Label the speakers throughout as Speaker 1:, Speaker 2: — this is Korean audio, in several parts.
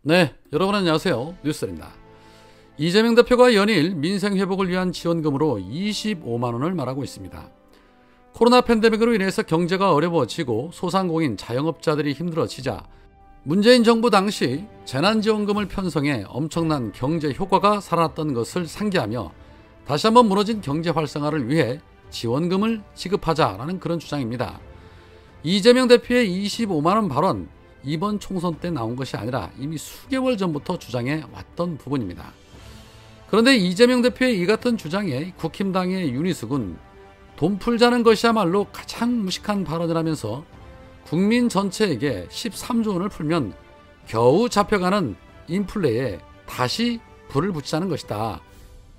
Speaker 1: 네, 여러분 안녕하세요. 뉴스입니다. 이재명 대표가 연일 민생 회복을 위한 지원금으로 25만 원을 말하고 있습니다. 코로나 팬데믹으로 인해서 경제가 어려워지고 소상공인 자영업자들이 힘들어지자 문재인 정부 당시 재난지원금을 편성해 엄청난 경제 효과가 살아났던 것을 상기하며 다시 한번 무너진 경제 활성화를 위해 지원금을 지급하자라는 그런 주장입니다. 이재명 대표의 25만 원 발언, 이번 총선 때 나온 것이 아니라 이미 수개월 전부터 주장해 왔던 부분입니다. 그런데 이재명 대표의 이 같은 주장에 국힘당의 윤희숙은 돈 풀자는 것이야말로 가장 무식한 발언이라면서 국민 전체에게 13조 원을 풀면 겨우 잡혀가는 인플레에 다시 불을 붙이자는 것이다.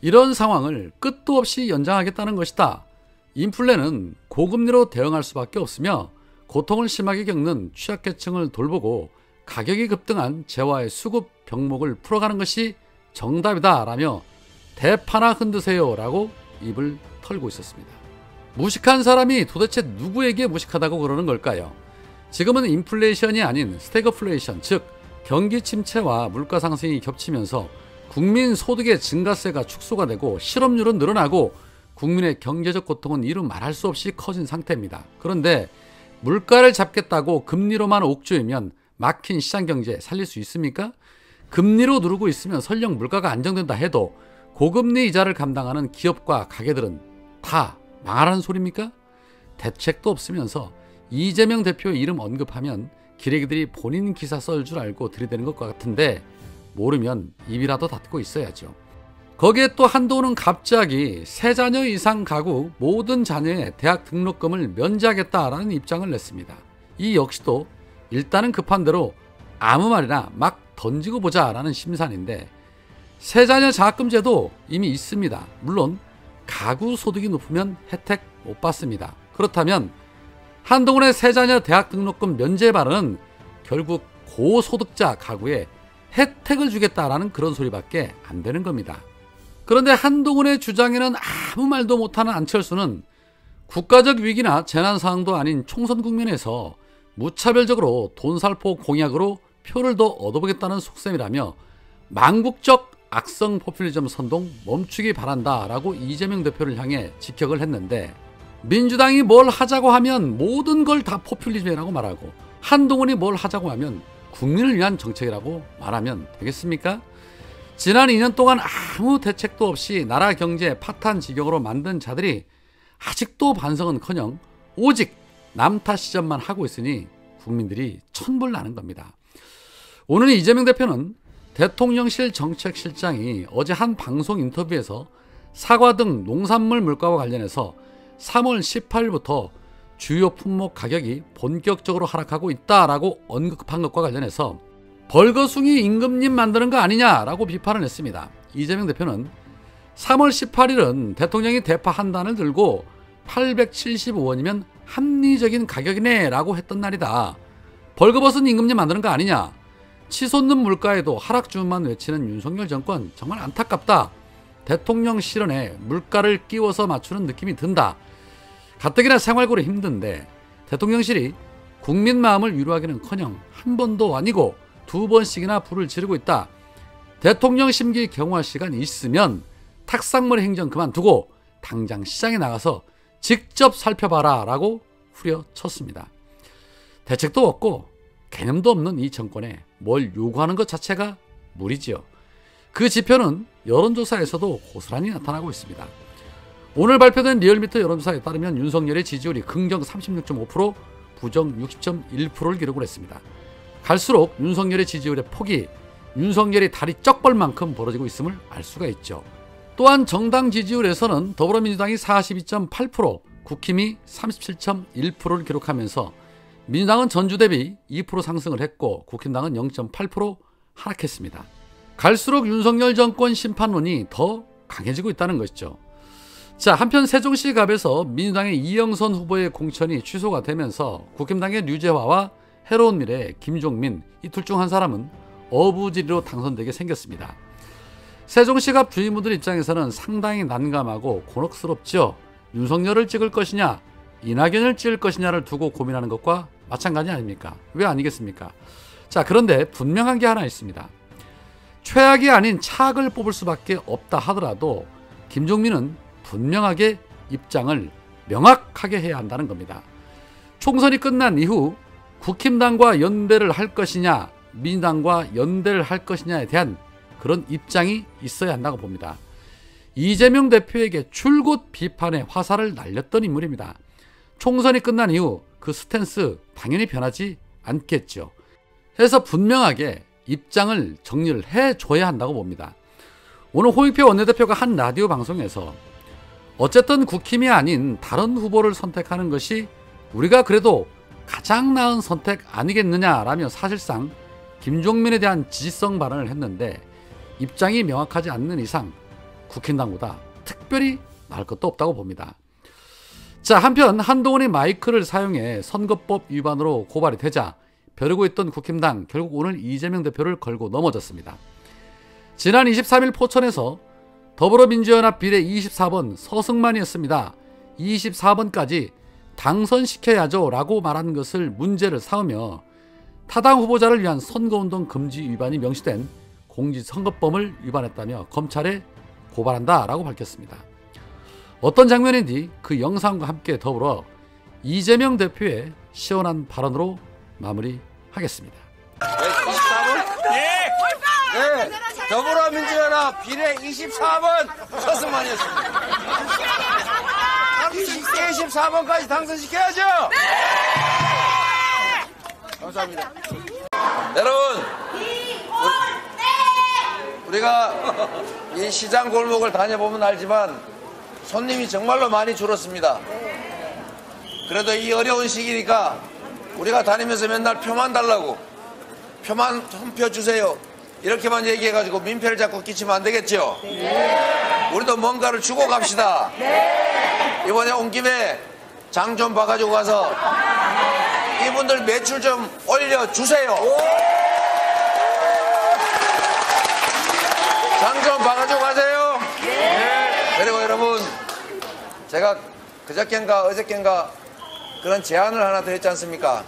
Speaker 1: 이런 상황을 끝도 없이 연장하겠다는 것이다. 인플레는 고금리로 대응할 수밖에 없으며 고통을 심하게 겪는 취약계층을 돌보고 가격이 급등한 재화의 수급 병목을 풀어가는 것이 정답이다 라며 대파나 흔드세요 라고 입을 털고 있었습니다. 무식한 사람이 도대체 누구에게 무식하다고 그러는 걸까요? 지금은 인플레이션이 아닌 스태그플레이션, 즉 경기 침체와 물가 상승이 겹치면서 국민 소득의 증가세가 축소가 되고 실업률은 늘어나고 국민의 경제적 고통은 이루 말할 수 없이 커진 상태입니다. 그런데 물가를 잡겠다고 금리로만 옥조이면 막힌 시장경제 살릴 수 있습니까? 금리로 누르고 있으면 설령 물가가 안정된다 해도 고금리 이자를 감당하는 기업과 가게들은 다 망하라는 소리입니까? 대책도 없으면서 이재명 대표 이름 언급하면 기레기들이 본인 기사 썰 줄 알고 들이대는 것 같은데 모르면 입이라도 닫고 있어야죠. 거기에 또 한동훈은 갑자기 3자녀 이상 가구 모든 자녀의 대학 등록금을 면제하겠다라는 입장을 냈습니다. 이 역시도 일단은 급한 대로 아무 말이나 막 던지고 보자라는 심산인데 3자녀 장학금제도 이미 있습니다. 물론 가구 소득이 높으면 혜택 못 받습니다. 그렇다면 한동훈의 3자녀 대학 등록금 면제 발언은 결국 고소득자 가구에 혜택을 주겠다라는 그런 소리밖에 안 되는 겁니다. 그런데 한동훈의 주장에는 아무 말도 못하는 안철수는 국가적 위기나 재난 상황도 아닌 총선 국면에서 무차별적으로 돈살포 공약으로 표를 더 얻어보겠다는 속셈이라며 망국적 악성 포퓰리즘 선동 멈추기 바란다라고 이재명 대표를 향해 직격을 했는데 민주당이 뭘 하자고 하면 모든 걸 다 포퓰리즘이라고 말하고 한동훈이 뭘 하자고 하면 국민을 위한 정책이라고 말하면 되겠습니까? 지난 2년 동안 아무 대책도 없이 나라 경제 파탄지경으로 만든 자들이 아직도 반성은커녕 오직 남 탓 시전만 하고 있으니 국민들이 천불나는 겁니다. 오늘 이재명 대표는 대통령실 정책실장이 어제 한 방송 인터뷰에서 사과 등 농산물 물가와 관련해서 3월 18일부터 주요 품목 가격이 본격적으로 하락하고 있다라고 언급한 것과 관련해서 벌거숭이 임금님 만드는 거 아니냐라고 비판을 했습니다. 이재명 대표는 3월 18일은 대통령이 대파 한 단을 들고 875원이면 합리적인 가격이네 라고 했던 날이다. 벌거벗은 임금님 만드는 거 아니냐. 치솟는 물가에도 하락 주문만 외치는 윤석열 정권 정말 안타깝다. 대통령 실언에 물가를 끼워서 맞추는 느낌이 든다. 가뜩이나 생활고로 힘든데 대통령실이 국민 마음을 위로하기는커녕 한 번도 아니고 2번씩이나 불을 지르고 있다. 대통령 심기 경호할 시간 있으면 탁상머리 행정 그만두고 당장 시장에 나가서 직접 살펴봐라 라고 후려쳤습니다. 대책도 없고 개념도 없는 이 정권에 뭘 요구하는 것 자체가 무리지요. 그 지표는 여론조사에서도 고스란히 나타나고 있습니다. 오늘 발표된 리얼미터 여론조사에 따르면 윤석열의 지지율이 긍정 36.5%, 부정 60.1%를 기록을 했습니다. 갈수록 윤석열의 지지율의 폭이 윤석열이 다리 쩍벌 만큼 벌어지고 있음을 알 수가 있죠. 또한 정당 지지율에서는 더불어민주당이 42.8%, 국힘이 37.1%를 기록하면서 민주당은 전주 대비 2% 상승을 했고 국힘당은 0.8% 하락했습니다. 갈수록 윤석열 정권 심판론이 더 강해지고 있다는 것이죠. 자, 한편 세종시 갑에서 민주당의 이영선 후보의 공천이 취소가 되면서 국힘당의 류재화와 해로운 미래의 김종민, 이 둘 중 한 사람은 어부지리로 당선되게 생겼습니다. 세종시 갑 주민분들 입장에서는 상당히 난감하고 곤혹스럽죠. 윤석열을 찍을 것이냐 이낙연을 찍을 것이냐를 두고 고민하는 것과 마찬가지 아닙니까? 왜 아니겠습니까? 자, 그런데 분명한 게 하나 있습니다. 최악이 아닌 차악을 뽑을 수밖에 없다 하더라도 김종민은 분명하게 입장을 명확하게 해야 한다는 겁니다. 총선이 끝난 이후 국힘당과 연대를 할 것이냐, 민주당과 연대를 할 것이냐에 대한 그런 입장이 있어야 한다고 봅니다. 이재명 대표에게 줄곧 비판의 화살을 날렸던 인물입니다. 총선이 끝난 이후 그 스탠스 당연히 변하지 않겠죠. 그래서 분명하게 입장을 정리를 해줘야 한다고 봅니다. 오늘 홍익표 원내대표가 한 라디오 방송에서 어쨌든 국힘이 아닌 다른 후보를 선택하는 것이 우리가 그래도 가장 나은 선택 아니겠느냐라며 사실상 김종민에 대한 지지성 발언을 했는데 입장이 명확하지 않는 이상 국힘당보다 특별히 나을 것도 없다고 봅니다. 자, 한편 한동훈이 마이크를 사용해 선거법 위반으로 고발이 되자 벼르고 있던 국힘당 결국 오늘 이재명 대표를 걸고 넘어졌습니다. 지난 23일 포천에서 더불어민주연합 비례 24번 서승만이었습니다. 24번까지 당선시켜야죠 라고 말한 것을 문제를 삼으며 타당 후보자를 위한 선거운동 금지 위반이 명시된 공직선거법을 위반했다며 검찰에 고발한다 라고 밝혔습니다. 어떤 장면인지 그 영상과 함께 더불어 이재명 대표의 시원한 발언으로 마무리하겠습니다.
Speaker 2: 24번? 네. 더불어민주연합 비례 24번 서승만이었습니다. 24번까지 당선시켜야죠. 감사합니다. 여러분, 우리가 이 시장 골목을 다녀보면 알지만 손님이 정말로 많이 줄었습니다. 그래도 이 어려운 시기니까 우리가 다니면서 맨날 표만 달라고, 표만 한 표 주세요 이렇게만 얘기해가지고 민폐를 자꾸 끼치면 안 되겠죠? 우리도 뭔가를 주고 갑시다. 이번에 온 김에 장 좀 봐가지고 가서 이분들 매출 좀 올려주세요. 장 좀 봐가지고 가세요. 그리고 여러분, 제가 그저껜가 어저껜가 그런 제안을 하나 드렸지 않습니까?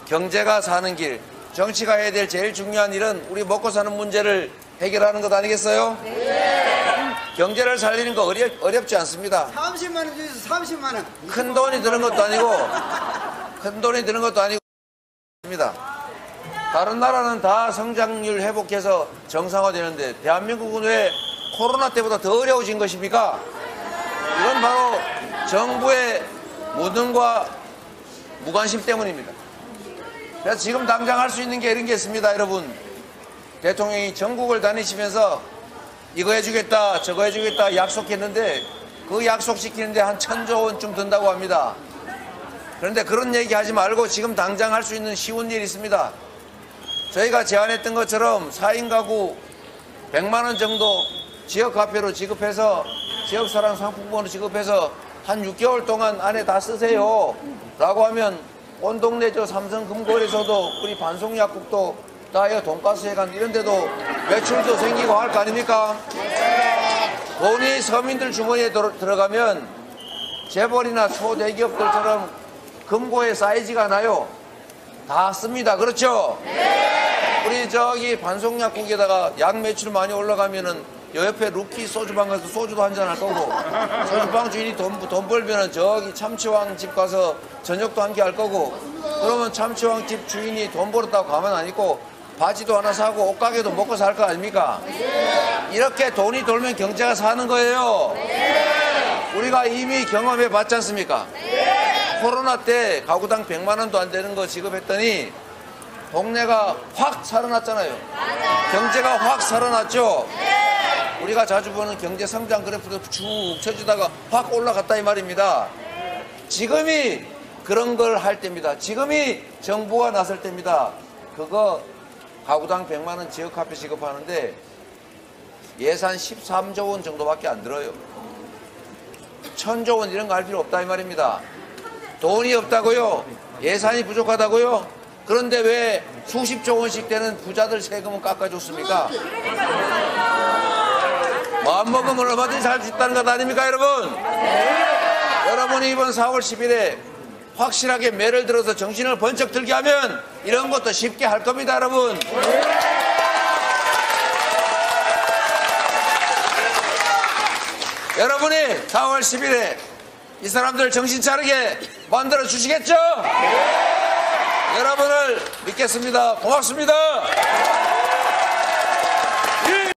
Speaker 2: 경제가 사는 길, 정치가 해야 될 제일 중요한 일은 우리 먹고 사는 문제를 해결하는 것 아니겠어요? 경제를 살리는 거 어렵지 않습니다.
Speaker 3: 30만 원 주세요. 30만 원.
Speaker 2: 큰 돈이 드는 것도 아니고 입니다. 다른 나라는 다 성장률 회복해서 정상화되는데 대한민국은 왜 코로나 때보다 더 어려워진 것입니까? 이건 바로 정부의 무능과 무관심 때문입니다. 그래서 지금 당장 할 수 있는 게 이런 게 있습니다. 여러분, 대통령이 전국을 다니시면서 이거 해주겠다 저거 해주겠다 약속했는데 그 약속시키는데 한 1,000조 원쯤 든다고 합니다. 그런데 그런 얘기 하지 말고 지금 당장 할 수 있는 쉬운 일이 있습니다. 저희가 제안했던 것처럼 4인 가구 100만 원 정도 지역화폐로 지급해서 지역사랑 상품권으로 지급해서 한 6개월 동안 안에 다 쓰세요 라고 하면 온 동네 저 삼성금고에서도 우리 반송약국도 다이어 돈가스 회관 이런 데도 매출도 생기고 할 거 아닙니까? 돈이 서민들 주머니에 들어가면 재벌이나 초대기업들처럼 금고에 쌓이지가 않아요. 다 씁니다. 그렇죠? 우리 저기 반송약국에다가 약 매출 많이 올라가면은 요 옆에 루키 소주방 가서 소주도 한잔 할 거고, 소주방 주인이 돈 벌면은 저기 참치왕 집 가서 저녁도 함께 할 거고, 그러면 참치왕 집 주인이 돈 벌었다고 가만 안 있고 바지도 하나 사고 옷가게도 먹고 살 거 아닙니까? 이렇게 돈이 돌면 경제가 사는 거예요. 우리가 이미 경험해 봤지 않습니까? 코로나 때 가구당 100만 원도 안 되는 거 지급했더니 동네가 확 살아났잖아요. 경제가 확 살아났죠. 우리가 자주 보는 경제 성장 그래프도 쭉 쳐주다가 확 올라갔다 이 말입니다. 지금이 그런 걸 할 때입니다. 지금이 정부가 나설 때입니다. 그거 가구당 100만 원 지역화폐 지급하는데 예산 13조 원 정도밖에 안 들어요. 1,000조 원 이런 거 할 필요 없다 이 말입니다. 돈이 없다고요? 예산이 부족하다고요? 그런데 왜 수십조 원씩 되는 부자들 세금은 깎아줬습니까? 마음먹으면 얼마든지 살 수 있다는 것 아닙니까 여러분? 여러분이 이번 4월 10일에 확실하게 매를 들어서 정신을 번쩍 들게 하면 이런 것도 쉽게 할 겁니다, 여러분. 여러분이 4월 10일에 이 사람들 정신 차리게 만들어 주시겠죠? 여러분을 믿겠습니다. 고맙습니다.